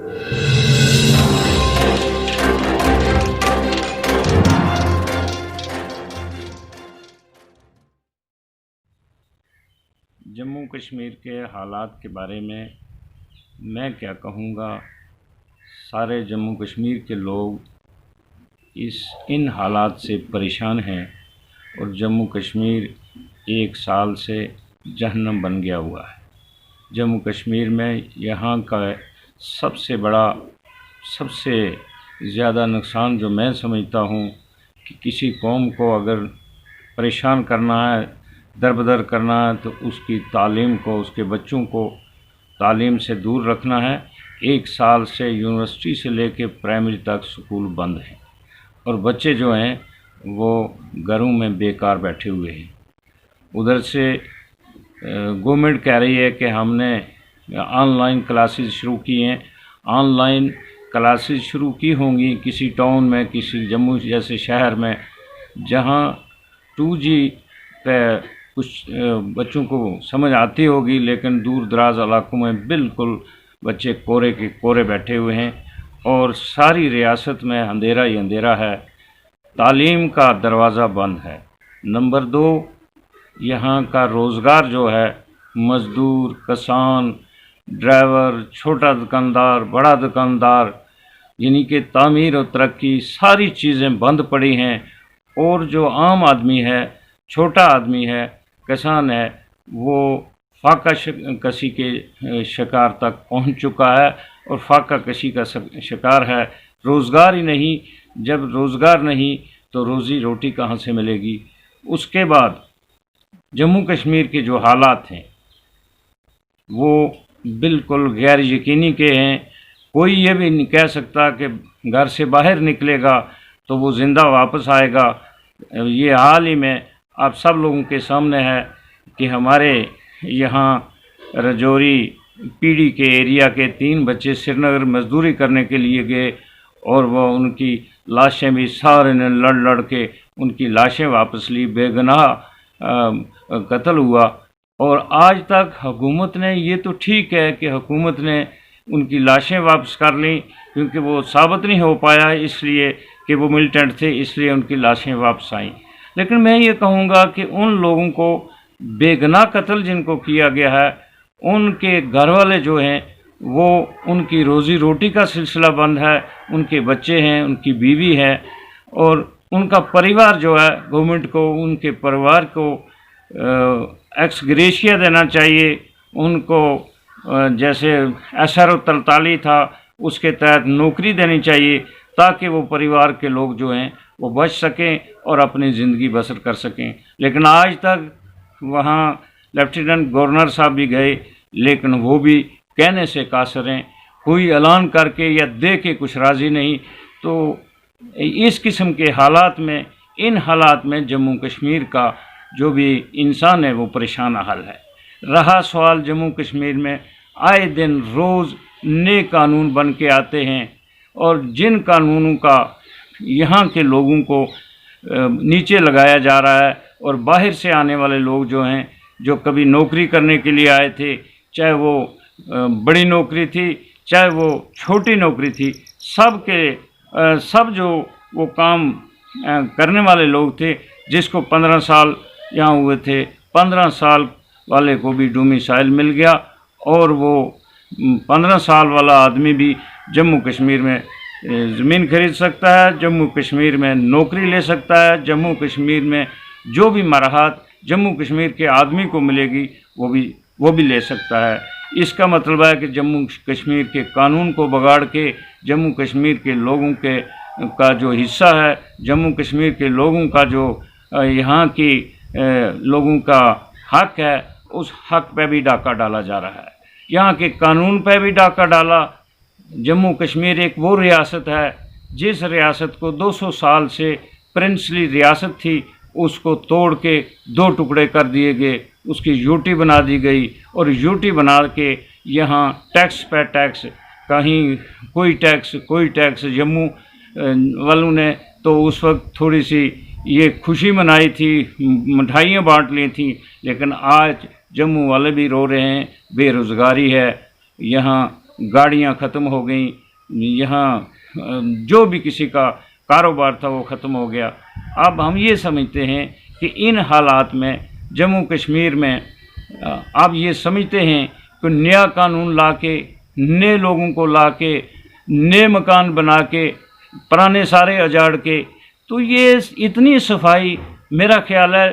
जम्मू कश्मीर के हालात के बारे में मैं क्या कहूँगा। सारे जम्मू कश्मीर के लोग इन हालात से परेशान हैं और जम्मू कश्मीर 1 साल से जहन्नम बन गया हुआ है। जम्मू कश्मीर में यहाँ का सबसे बड़ा, सबसे ज़्यादा नुकसान जो मैं समझता हूँ कि किसी कौम को अगर परेशान करना है, दरबदर करना है, तो उसकी तालीम को, उसके बच्चों को तालीम से दूर रखना है। 1 साल से यूनिवर्सिटी से लेकर प्राइमरी तक स्कूल बंद हैं और बच्चे जो हैं वो घरों में बेकार बैठे हुए हैं। उधर से गवर्नमेंट कह रही है कि हमने ऑनलाइन क्लासेस शुरू की हैं। ऑनलाइन क्लासेस शुरू की होंगी किसी टाउन में, किसी जम्मू जैसे शहर में, जहां 2G पे कुछ बच्चों को समझ आती होगी, लेकिन दूर दराज इलाकों में बिल्कुल बच्चे कोरे के कोरे बैठे हुए हैं और सारी रियासत में अंधेरा ही अंधेरा है। तालीम का दरवाज़ा बंद है। नंबर 2, यहाँ का रोज़गार जो है, मज़दूर, किसान, ड्राइवर, छोटा दुकानदार, बड़ा दुकानदार, यानी कि तामीर और तरक्की, सारी चीज़ें बंद पड़ी हैं। और जो आम आदमी है, छोटा आदमी है, किसान है, वो फाका कशी के शिकार तक पहुंच चुका है और फाका कशी का शिकार है। रोज़गार ही नहीं, जब रोज़गार नहीं तो रोज़ी रोटी कहाँ से मिलेगी। उसके बाद जम्मू कश्मीर के जो हालात हैं वो बिल्कुल गैर यकीनी के हैं। कोई ये भी नहीं कह सकता कि घर से बाहर निकलेगा तो वो ज़िंदा वापस आएगा। ये हाल ही में आप सब लोगों के सामने है कि हमारे यहाँ रजौरी पीडी के एरिया के 3 बच्चे श्रीनगर मजदूरी करने के लिए गए और वो उनकी लाशें भी सारे ने लड़ लड़ के उनकी लाशें वापस ली। बेगुनाह कत्ल हुआ और आज तक हुकूमत ने, ये तो ठीक है कि हुकूमत ने उनकी लाशें वापस कर ली, क्योंकि वो साबित नहीं हो पाया इसलिए कि वो मिलिटेंट थे, इसलिए उनकी लाशें वापस आईं। लेकिन मैं ये कहूँगा कि उन लोगों को बेगुनाह कत्ल जिनको किया गया है, उनके घर वाले जो हैं वो, उनकी रोज़ी रोटी का सिलसिला बंद है। उनके बच्चे हैं, उनकी बीवी है और उनका परिवार जो है, गवर्नमेंट को उनके परिवार को एक्स ग्रेशिया देना चाहिए। उनको जैसे SRO 43 था उसके तहत नौकरी देनी चाहिए ताकि वो परिवार के लोग जो हैं वो बच सकें और अपनी ज़िंदगी बसर कर सकें। लेकिन आज तक वहाँ लेफ्टिनेंट गवर्नर साहब भी गए, लेकिन वो भी कहने से कासर हैं, कोई ऐलान करके या दे के कुछ राज़ी नहीं। तो इस किस्म के हालात में, इन हालात में जम्मू कश्मीर का जो भी इंसान है वो परेशान हाल है। रहा सवाल जम्मू कश्मीर में आए दिन रोज़ नए कानून बन के आते हैं और जिन कानूनों का यहाँ के लोगों को नीचे लगाया जा रहा है और बाहर से आने वाले लोग जो हैं, जो कभी नौकरी करने के लिए आए थे, चाहे वो बड़ी नौकरी थी चाहे वो छोटी नौकरी थी, सब जो वो काम करने वाले लोग थे, जिसको 15 साल यहाँ हुए थे, 15 साल वाले को भी डोमिसाइल मिल गया और वो 15 साल वाला आदमी भी जम्मू कश्मीर में ज़मीन खरीद सकता है, जम्मू कश्मीर में नौकरी ले सकता है, जम्मू कश्मीर में जो भी मराहत जम्मू कश्मीर के आदमी को मिलेगी वो भी ले सकता है। इसका मतलब है कि जम्मू कश्मीर के कानून को बिगाड़ के जम्मू कश्मीर के लोगों का जो हिस्सा है, जम्मू कश्मीर के लोगों का जो यहाँ की लोगों का हक है, उस हक पे भी डाका डाला जा रहा है। यहाँ के कानून पे भी डाका डाला। जम्मू कश्मीर एक वो रियासत है जिस रियासत को 200 साल से प्रिंसली रियासत थी, उसको तोड़ के 2 टुकड़े कर दिए गए, उसकी यूटी बना दी गई और यूटी बना के यहाँ टैक्स पे टैक्स, कहीं कोई टैक्स। जम्मू वालों ने तो उस वक्त थोड़ी सी ये खुशी मनाई थी, मिठाइयाँ बांट ली थी, लेकिन आज जम्मू वाले भी रो रहे हैं। बेरोज़गारी है, यहाँ गाड़ियां ख़त्म हो गई, यहाँ जो भी किसी का कारोबार था वो ख़त्म हो गया। अब हम ये समझते हैं कि इन हालात में जम्मू कश्मीर में आप ये समझते हैं कि नया कानून ला के, नए लोगों को ला के, नए मकान बना के, पुराने सारे उजाड़ के, तो ये इतनी सफाई मेरा ख्याल है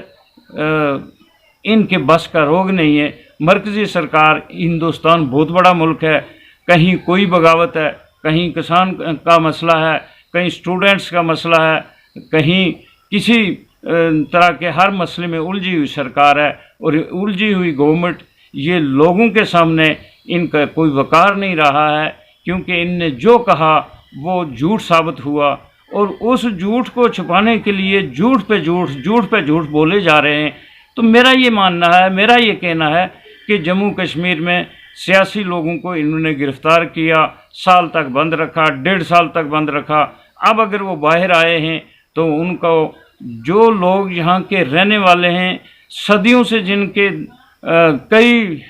इनके बस का रोग नहीं है। मरकज़ी सरकार, हिंदुस्तान बहुत बड़ा मुल्क है, कहीं कोई बगावत है, कहीं किसान का मसला है, कहीं स्टूडेंट्स का मसला है, कहीं किसी तरह के हर मसले में उलझी हुई सरकार है और उलझी हुई गवर्नमेंट। ये लोगों के सामने इनका कोई वकार नहीं रहा है, क्योंकि इनने जो कहा वो झूठ साबित हुआ और उस झूठ को छुपाने के लिए झूठ पे झूठ बोले जा रहे हैं। तो मेरा ये मानना है, मेरा ये कहना है कि जम्मू कश्मीर में सियासी लोगों को इन्होंने गिरफ़्तार किया, साल तक बंद रखा, 1.5 साल तक बंद रखा। अब अगर वो बाहर आए हैं तो उनको, जो लोग यहाँ के रहने वाले हैं, सदियों से जिनके कई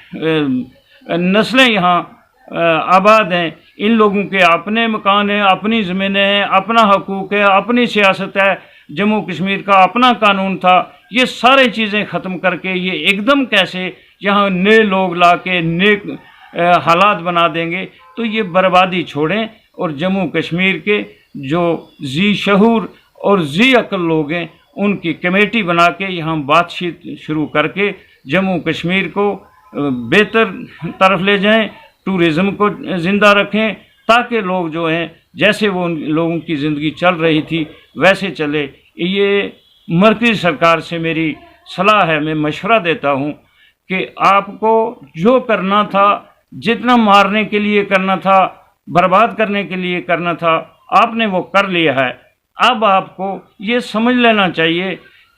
नस्लें यहाँ आबाद हैं, इन लोगों के अपने मकान हैं, अपनी ज़मीनें हैं, अपना हकूक़ है, अपनी सियासत है, जम्मू कश्मीर का अपना कानून था। ये सारी चीज़ें ख़त्म करके ये एकदम कैसे यहाँ नए लोग ला के नए हालात बना देंगे? तो ये बर्बादी छोड़ें और जम्मू कश्मीर के जो जी शहूर और जी अक्ल लोग हैं उनकी कमेटी बना के यहाँ बातचीत शुरू करके जम्मू कश्मीर को बेहतर तरफ ले जाएं, टूरिज़्म को ज़िंदा रखें, ताकि लोग जो हैं, जैसे वो लोगों की ज़िंदगी चल रही थी वैसे चले। ये मरकज़ी सरकार से मेरी सलाह है, मैं मशवरा देता हूँ कि आपको जो करना था, जितना मारने के लिए करना था, बर्बाद करने के लिए करना था, आपने वो कर लिया है। अब आपको ये समझ लेना चाहिए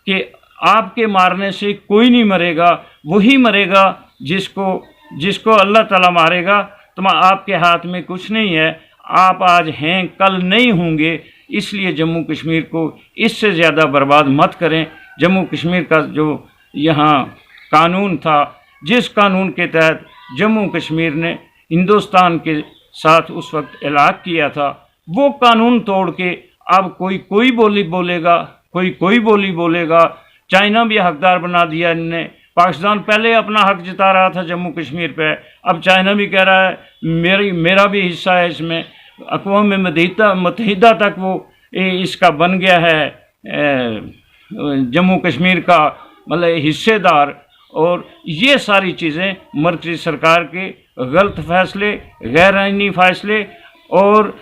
कि आपके मारने से कोई नहीं मरेगा, वही मरेगा जिसको अल्लाह ताला मारेगा। तो आपके हाथ में कुछ नहीं है, आप आज हैं, कल नहीं होंगे। इसलिए जम्मू कश्मीर को इससे ज़्यादा बर्बाद मत करें। जम्मू कश्मीर का जो यहाँ कानून था, जिस कानून के तहत जम्मू कश्मीर ने हिंदुस्तान के साथ उस वक्त इलाक़ किया था, वो कानून तोड़ के अब कोई बोली बोलेगा, कोई बोली बोलेगा। चाइना भी हकदार बना दिया इनने। पाकिस्तान पहले अपना हक जता रहा था जम्मू कश्मीर पे, अब चाइना भी कह रहा है मेरा भी हिस्सा है इसमें। अक़वाम मुत्तहिदा तक वो इसका बन गया है जम्मू कश्मीर का मतलब हिस्सेदार। और ये सारी चीज़ें मरकज़ी सरकार के गलत फ़ैसले, गैर आईनी फ़ैसले और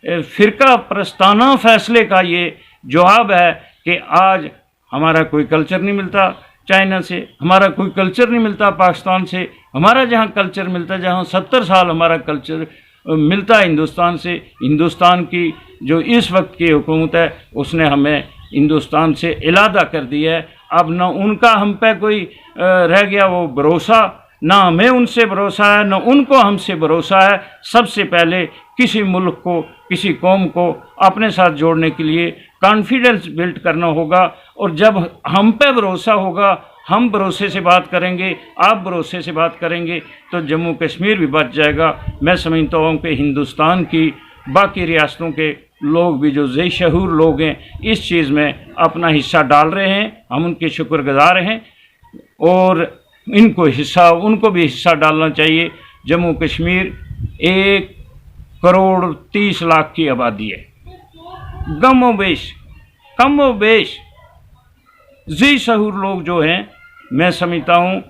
फ़िरका प्रस्ताना फ़ैसले का ये जवाब है कि आज हमारा कोई कल्चर नहीं मिलता चाइना से, हमारा कोई कल्चर नहीं मिलता पाकिस्तान से। हमारा जहाँ कल्चर मिलता, जहाँ 70 साल हमारा कल्चर मिलता है हिंदुस्तान से। हिंदुस्तान की जो इस वक्त की हुकूमत है उसने हमें हिंदुस्तान से इलादा कर दिया है। अब न उनका हम पे कोई रह गया वो भरोसा, ना हमें उनसे भरोसा है, न उनको हमसे भरोसा है। सबसे पहले किसी मुल्क को, किसी कौम को अपने साथ जोड़ने के लिए कॉन्फिडेंस बिल्ड करना होगा। और जब हम पे भरोसा होगा, हम भरोसे से बात करेंगे, आप भरोसे से बात करेंगे, तो जम्मू कश्मीर भी बच जाएगा। मैं समझता हूँ कि हिंदुस्तान की बाकी रियासतों के लोग भी जो ज़े शहूर लोग हैं इस चीज़ में अपना हिस्सा डाल रहे हैं, हम उनके शुक्रगुज़ार हैं और उनको भी हिस्सा डालना चाहिए। जम्मू कश्मीर 1 करोड़ 30 लाख की आबादी है। कम व बेश जी शहूर लोग जो हैं, मैं समझता हूँ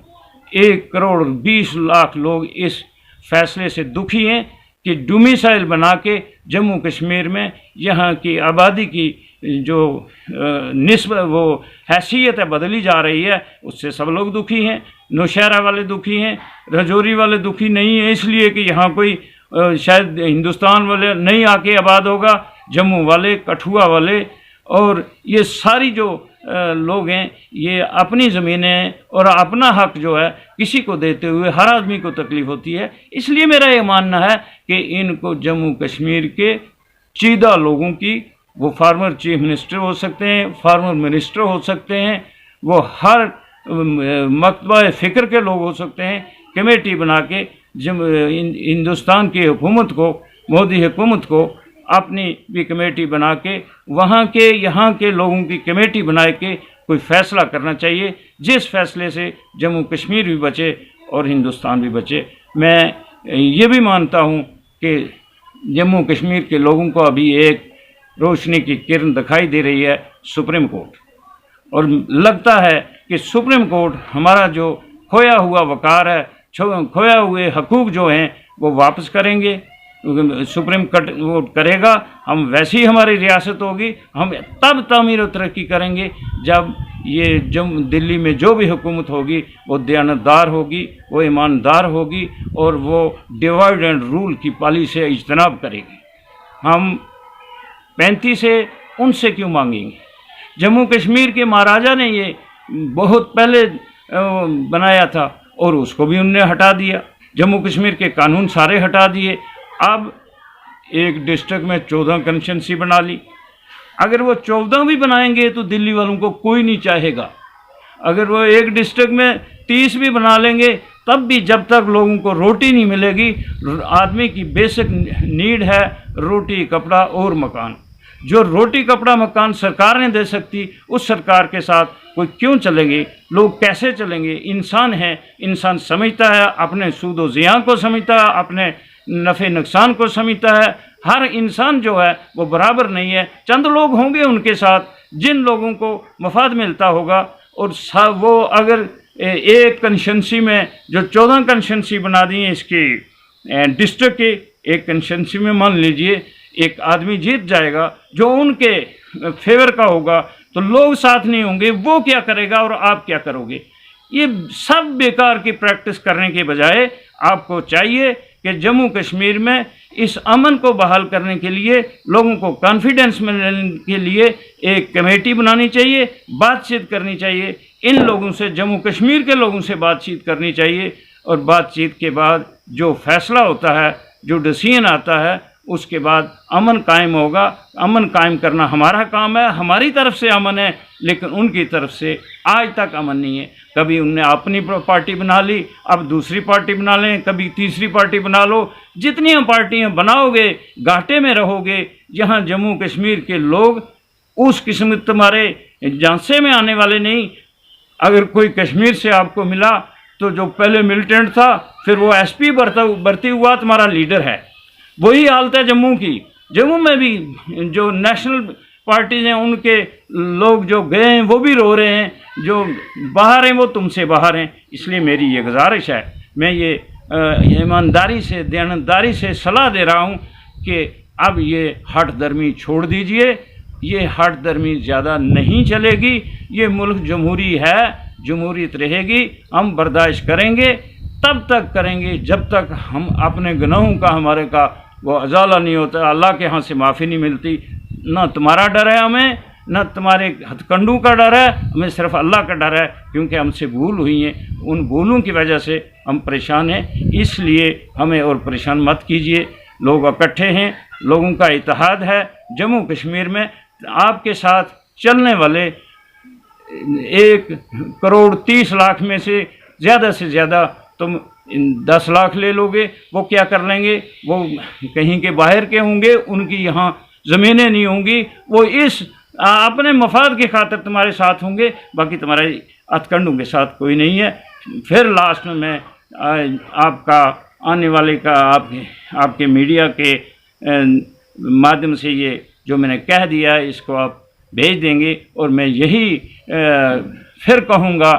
1 करोड़ 20 लाख लोग इस फैसले से दुखी हैं कि डोमिसाइल बना के जम्मू कश्मीर में यहाँ की आबादी की जो निस्बत वो हैसियत है बदली जा रही है, उससे सब लोग दुखी हैं। नौशहरा वाले दुखी हैं, राजौरी वाले दुखी नहीं है इसलिए कि यहाँ कोई शायद हिंदुस्तान वाले नहीं आके आबाद होगा। जम्मू वाले, कठुआ वाले और ये सारी जो लोग हैं, ये अपनी ज़मीनें और अपना हक जो है किसी को देते हुए हर आदमी को तकलीफ़ होती है। इसलिए मेरा ये मानना है कि इनको जम्मू कश्मीर के चीदा लोगों की, वो फार्मर चीफ मिनिस्टर हो सकते हैं, फार्मर मिनिस्टर हो सकते हैं, वो हर मकतबा फ़िक्र के लोग हो सकते हैं, कमेटी बना के हिंदुस्तान की हुकूमत को, मोदी हुकूमत को अपनी भी कमेटी बना के वहाँ के यहाँ के लोगों की कमेटी बना के कोई फ़ैसला करना चाहिए, जिस फैसले से जम्मू कश्मीर भी बचे और हिंदुस्तान भी बचे। मैं ये भी मानता हूँ कि जम्मू कश्मीर के लोगों को अभी एक रोशनी की किरण दिखाई दे रही है, सुप्रीम कोर्ट, और लगता है कि सुप्रीम कोर्ट हमारा जो खोया हुआ वक़ार है, खोया हुए हकूक़ जो हैं वो वापस करेंगे। सुप्रीम कोर्ट करेगा, हम वैसी ही हमारी रियासत होगी, हम तब तामीर और तरक्की करेंगे जब ये दिल्ली में जो भी हुकूमत होगी वो दयानतदार होगी, वो ईमानदार होगी और वो डिवाइड एंड रूल की पॉलिसी से इज्तनाब करेगी। हम 35 से उनसे क्यों मांगेंगे? जम्मू कश्मीर के महाराजा ने ये बहुत पहले बनाया था और उसको भी उनने हटा दिया। जम्मू कश्मीर के कानून सारे हटा दिए। अब एक डिस्ट्रिक्ट में 14 कंस्टिट्यूंसी बना ली। अगर वो 14 भी बनाएंगे तो दिल्ली वालों को कोई नहीं चाहेगा। अगर वो एक डिस्ट्रिक्ट में 30 भी बना लेंगे तब भी जब तक लोगों को रोटी नहीं मिलेगी, आदमी की बेसिक नीड है रोटी, कपड़ा और मकान। जो रोटी, कपड़ा, मकान सरकार नहीं दे सकती, उस सरकार के साथ कोई क्यों चलेंगे? लोग कैसे चलेंगे? इंसान है, इंसान समझता है, अपने सूद व ज़ियां को समझता है, अपने नफ़े नुकसान को समझता है। हर इंसान जो है वो बराबर नहीं है। चंद लोग होंगे उनके साथ जिन लोगों को मफाद मिलता होगा, और वो अगर एक कंस्टिट्यूंसी में जो 14 कंस्टिट्यूंसी बना दी हैं इसकी डिस्ट्रिक्ट की, एक कंस्टिट्यूंसी में मान लीजिए एक आदमी जीत जाएगा जो उनके फेवर का होगा, तो लोग साथ नहीं होंगे। वो क्या करेगा और आप क्या करोगे? ये सब बेकार की प्रैक्टिस करने के बजाय आपको चाहिए कि जम्मू कश्मीर में इस अमन को बहाल करने के लिए, लोगों को कॉन्फिडेंस मिलने के लिए एक कमेटी बनानी चाहिए, बातचीत करनी चाहिए। इन लोगों से, जम्मू कश्मीर के लोगों से बातचीत करनी चाहिए, और बातचीत के बाद जो फैसला होता है, जो डिसीजन आता है, उसके बाद अमन कायम होगा। अमन कायम करना हमारा काम है, हमारी तरफ से अमन है, लेकिन उनकी तरफ से आज तक अमन नहीं है। कभी उनने अपनी पार्टी बना ली, अब दूसरी पार्टी बना लें, कभी तीसरी पार्टी बना लो। जितनी पार्टियां बनाओगे घाटे में रहोगे। यहाँ जम्मू कश्मीर के लोग उस किस्म तुम्हारे झांसे में आने वाले नहीं। अगर कोई कश्मीर से आपको मिला तो जो पहले मिलिटेंट था, फिर वो एसपी भर्ती हुआ, तुम्हारा लीडर है। वही हालत है जम्मू की। जम्मू में भी जो नेशनल पार्टीज हैं उनके लोग जो गए हैं वो भी रो रहे हैं, जो बाहर हैं वो तुमसे बाहर हैं। इसलिए मेरी ये गुजारिश है, मैं ये ईमानदारी से, दयानतदारी से सलाह दे रहा हूँ कि अब ये हट दर्मी छोड़ दीजिए। ये हट दर्मी ज़्यादा नहीं चलेगी। ये मुल्क जमहूरी है, जमहूरियत रहेगी। हम बर्दाश्त करेंगे, तब तक करेंगे जब तक हम अपने गुनाहों का, हमारे का वो अजाला नहीं होता, अल्लाह के यहाँ से माफ़ी नहीं मिलती। ना तुम्हारा डर है हमें, ना तुम्हारे हथकंडू का डर है, हमें सिर्फ अल्लाह का डर है, क्योंकि हमसे भूल हुई है। उन भूलों की वजह से हम परेशान हैं, इसलिए हमें और परेशान मत कीजिए। लोग इकट्ठे हैं, लोगों का इत्तेहाद है। जम्मू कश्मीर में आपके साथ चलने वाले 1,30,00,000 में से ज़्यादा तुम 10 लाख ले लोगे। वो क्या कर लेंगे? वो कहीं के बाहर के होंगे, उनकी यहाँ ज़मीनें नहीं होंगी, वो इस अपने मफाद की खातिर तुम्हारे साथ होंगे, बाकी तुम्हारे हथकंडों के साथ कोई नहीं है। फिर लास्ट में मैं आपका आने वाले का आपके मीडिया के माध्यम से ये जो मैंने कह दिया है इसको आप भेज देंगे, और मैं यही फिर कहूँगा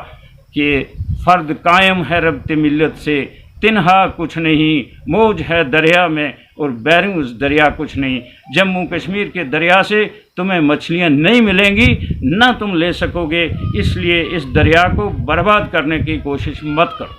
कि फ़र्द कायम है रब्ते मिल्लत से, तिन्हा कुछ नहीं, मौज है दरिया में और बैरूं उस दरिया कुछ नहीं। जम्मू कश्मीर के दरिया से तुम्हें मछलियां नहीं मिलेंगी, ना तुम ले सकोगे, इसलिए इस दरिया को बर्बाद करने की कोशिश मत करो।